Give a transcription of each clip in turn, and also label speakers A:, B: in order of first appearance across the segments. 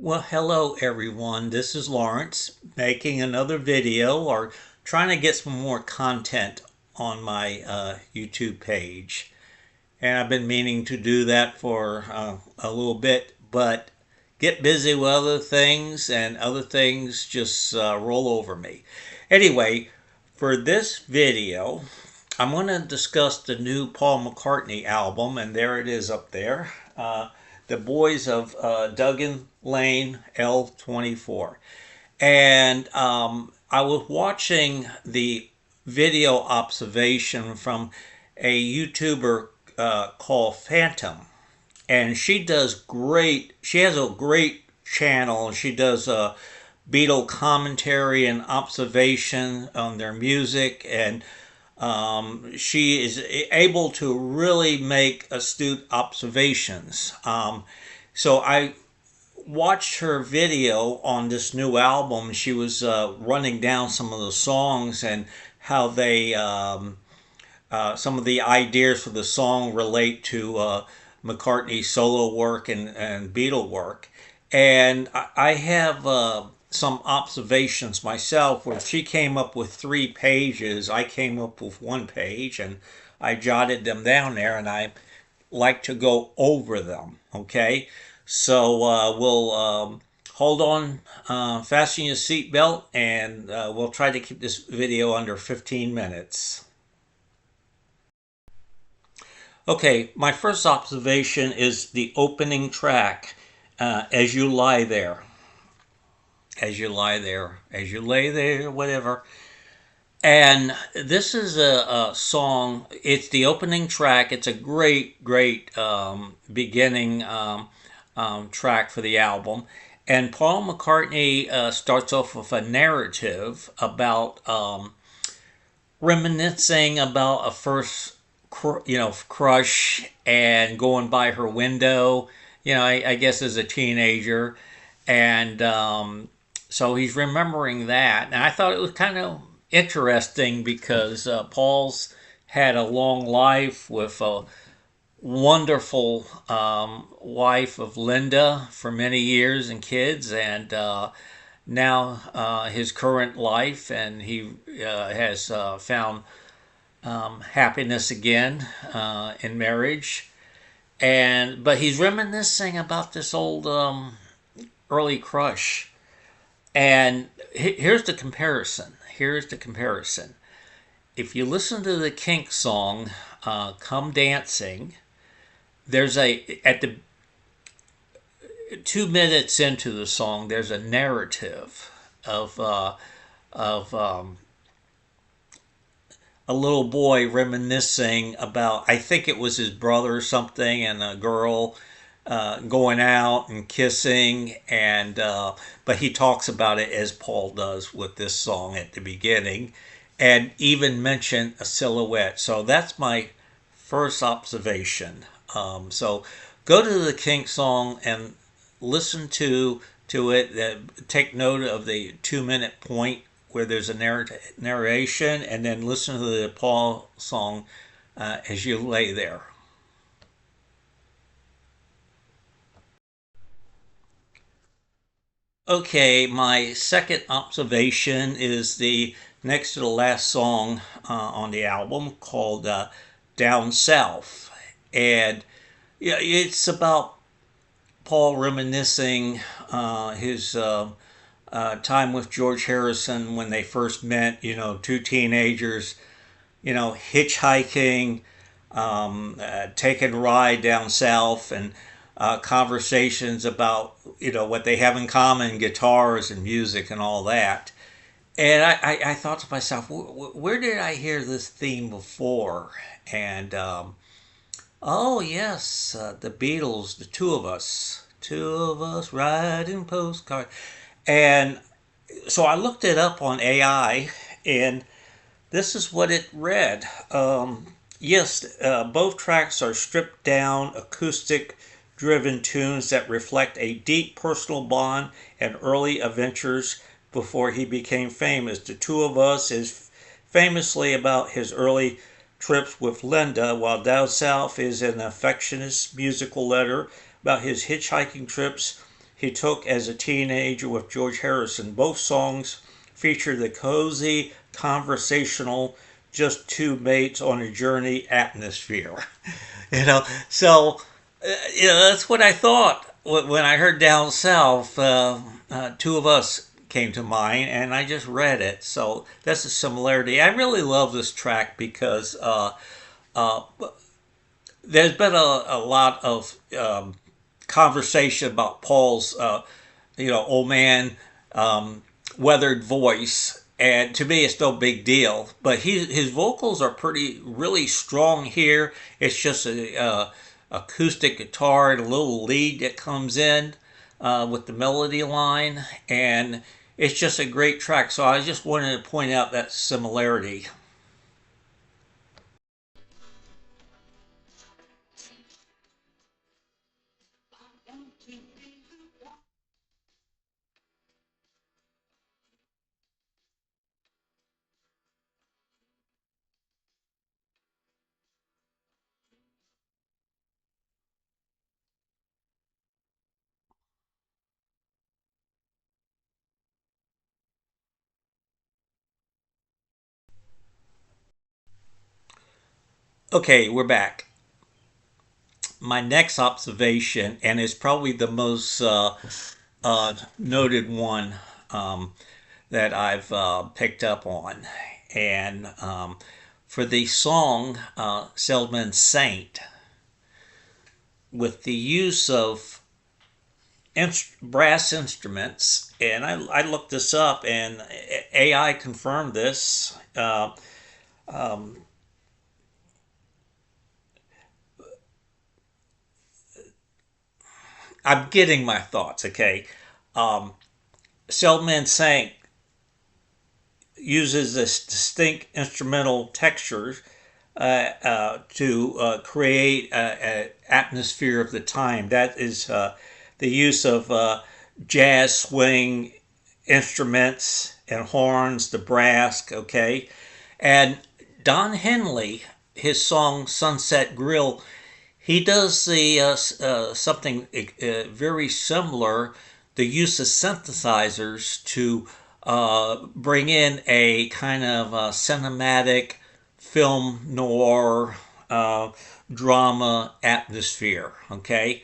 A: Well, hello everyone. This is Lawrence making another video or trying to get some more content on my YouTube page. And I've been meaning to do that for a little bit, but get busy with other things and other things just roll over me. Anyway, for this video, I'm going to discuss the new Paul McCartney album, and there it is up there. The Boys of Duggan Lane L24. And I was watching the video observation from a YouTuber called Fathom. And she does great, she has a great channel. She does Beatle commentary and observation on their music. And she is able to really make astute observations. So I watched her video on this new album. She was running down some of the songs and how they, some of the ideas for the song relate to McCartney's solo work and Beatle work. And I have some observations myself where she came up with 3 pages. I came up with 1 page and I jotted them down there, and I like to go over them. Okay, so we'll hold on, fasten your seatbelt, and we'll try to keep this video under 15 minutes. Okay, my first observation is the opening track, As You Lie There. As you lie there, as you lay there, whatever. And this is a song, it's the opening track. It's a great beginning track for the album. And Paul McCartney starts off with a narrative about reminiscing about a first crush and going by her window, I guess as a teenager. And so he's remembering that. And I thought it was kind of interesting because Paul's had a long life with a wonderful wife of Linda for many years and kids, and now his current life, and he has found happiness again in marriage. But he's reminiscing about this old early crush. And here's the comparison. If you listen to the Kinks song, Come Dancing, there's at the 2 minutes into the song, there's a narrative of a little boy reminiscing about, I think it was his brother or something, and a girl going out and kissing, and but he talks about it as Paul does with this song at the beginning, and even mention a silhouette. So that's my first observation. So go to the Kinks song and listen to it. Take note of the 2-minute point where there's a narration, and then listen to the Paul song, As You Lay There. Okay, my second observation is the next to the last song on the album, called Down South. And yeah, it's about Paul reminiscing his time with George Harrison when they first met, 2 teenagers, hitchhiking, taking a ride down south, and conversations about what they have in common, guitars and music and all that. And I thought to myself, where did I hear this theme before? And oh yes, the Beatles, the two of us riding postcard. And so I looked it up on AI, and this is what it read. Yes, both tracks are stripped down acoustic driven tunes that reflect a deep personal bond and early adventures before he became famous. The Two of Us is famously about his early trips with Linda, while Down South is an affectionate musical letter about his hitchhiking trips, he took as a teenager with George Harrison. Both songs feature the cozy, conversational, just two mates on a journey atmosphere. So that's what I thought when I heard Down South. Two of us came to mind, and I just read it. So that's a similarity. I really love this track because uh, there's been a lot of conversation about Paul's, old man, weathered voice. And to me, it's no big deal. But his vocals are really strong here. It's just a acoustic guitar and a little lead that comes in with the melody line. And it's just a great track. So I just wanted to point out that similarity. Okay, we're back. My next observation, and it's probably the most noted one that I've picked up on, and for the song Seldman Saint, with the use of brass instruments, and I looked this up, and AI confirmed this. I'm getting my thoughts, okay? Um, Seldman Saint uses this distinct instrumental textures to create an atmosphere of the time. That is the use of jazz swing instruments and horns, the brass, okay? And Don Henley, his song Sunset Grill, he does the something very similar, the use of synthesizers to bring in a kind of cinematic film noir drama atmosphere. Okay,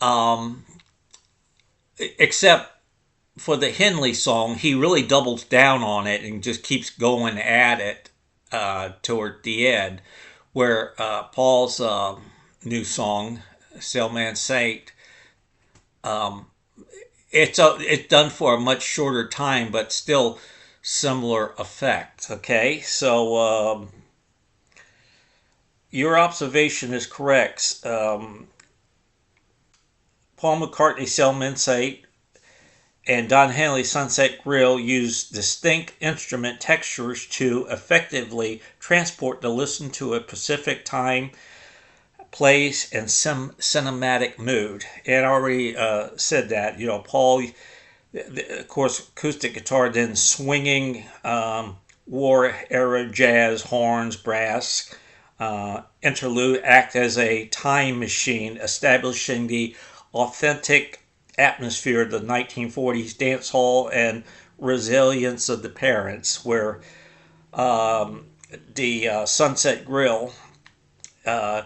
A: um, except for the Henley song, he really doubles down on it and just keeps going at it toward the end. Where Paul's new song, Sailman Saint, it's done for a much shorter time, but still similar effect. Okay, so your observation is correct. Paul McCartney, Sailman Saint, and Don Henley Sunset Grill use distinct instrument textures to effectively transport the listener to a specific time, place, and some cinematic mood. And I already said that. Paul, of course, acoustic guitar, then swinging war era jazz, horns, brass. Interlude act as a time machine, establishing the authentic atmosphere of the 1940s dance hall and resilience of the parents, where the Sunset Grill uh,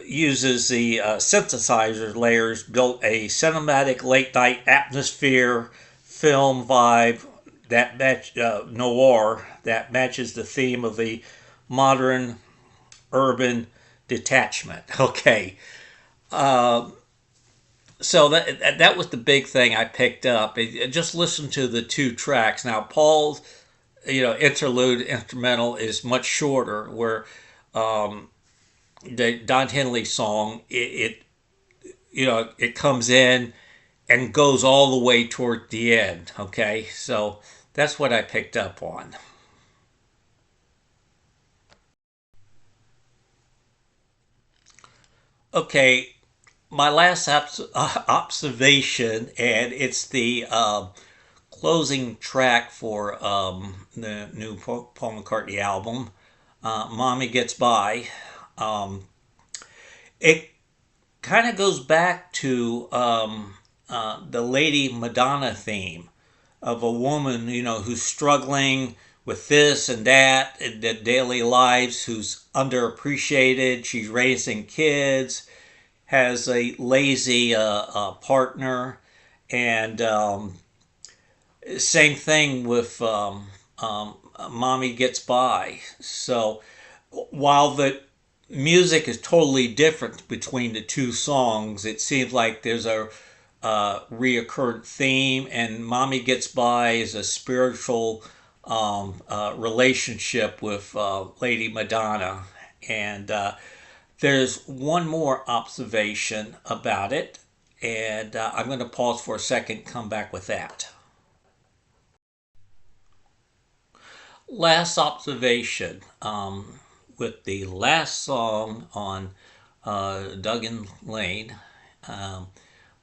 A: uses the synthesizer layers, built a cinematic late night atmosphere, film vibe that match noir that matches the theme of the modern urban detachment. Okay, so that was the big thing I picked up. Just listen to the two tracks. Now Paul's interlude instrumental is much shorter, where the Don Henley song it comes in and goes all the way toward the end. Okay, so that's what I picked up on. Okay, my last observation, and it's the closing track for the new Paul McCartney album, "Mommy Gets By." It kind of goes back to the Lady Madonna theme of a woman, who's struggling with this and that in their daily lives, who's underappreciated. She's raising kids, has a lazy partner, and same thing with Mommy Gets By. So while the music is totally different between the two songs, it seems like there's a reoccurring theme, and Mommy Gets By is a spiritual relationship with Lady Madonna. And there's one more observation about it, and I'm going to pause for a second, come back with that. Last observation, with the last song on Duggan Lane,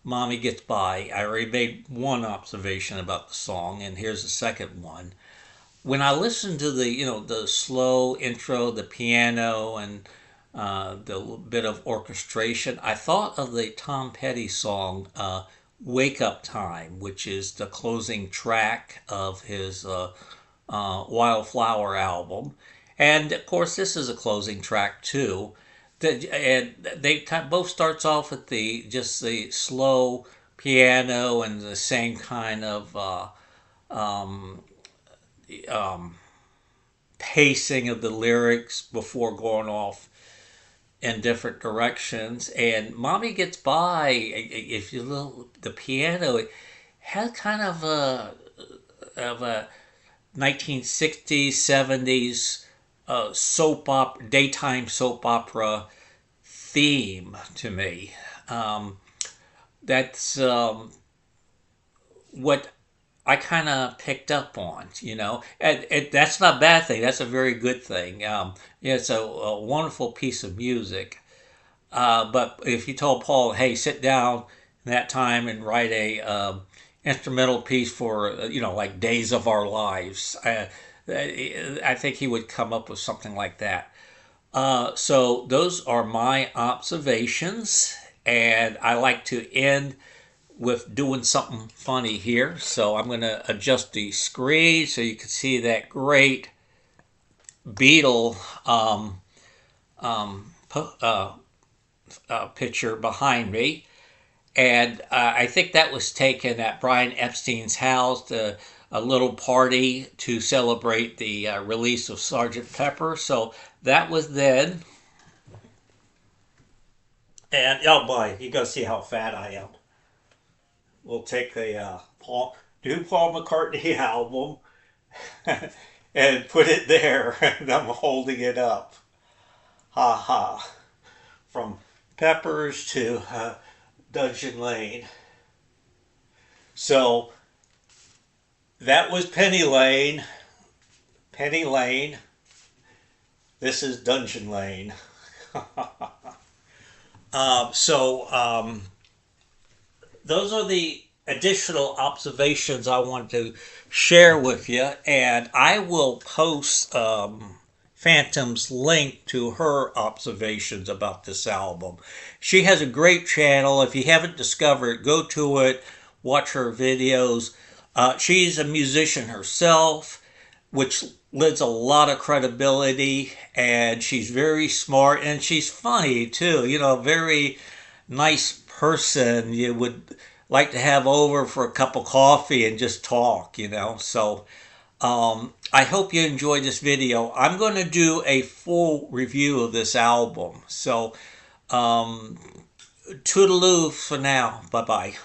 A: Mommy Gets By. I already made one observation about the song, and here's the second one. When I listened to the slow intro, the piano, and the bit of orchestration, I thought of the Tom Petty song "Wake Up Time," which is the closing track of his Wildflower album, and of course this is a closing track too. And they both starts off with the slow piano and the same kind of pacing of the lyrics before going off in different directions. And Mommy Gets By, if you look the piano, it had kind of a 1960s, 70s daytime soap opera theme to me. That's what I kind of picked up on, and that's not a bad thing. That's a very good thing. It's a wonderful piece of music. But if you told Paul, hey, sit down in that time and write a instrumental piece for, like Days of Our Lives, I think he would come up with something like that. So those are my observations, and I like to end with doing something funny here. So I'm going to adjust the screen so you can see that great beetle picture behind me. And I think that was taken at Brian Epstein's house, a little party to celebrate the release of Sgt. Pepper. So that was then. And oh boy, you gotta see how fat I am. We'll take the new Paul McCartney album and put it there, and I'm holding it up. Ha ha. From Peppers to Dungeon Lane. So that was Penny Lane. Penny Lane. This is Dungeon Lane. Those are the additional observations I want to share with you, and I will post Phantom's link to her observations about this album. She has a great channel. If you haven't discovered it, go to it, watch her videos. She's a musician herself, which lends a lot of credibility, and she's very smart, and she's funny too. Very nice person you would like to have over for a cup of coffee and just talk. So I hope you enjoyed this video. I'm going to do a full review of this album. So toodaloo for now. Bye-bye.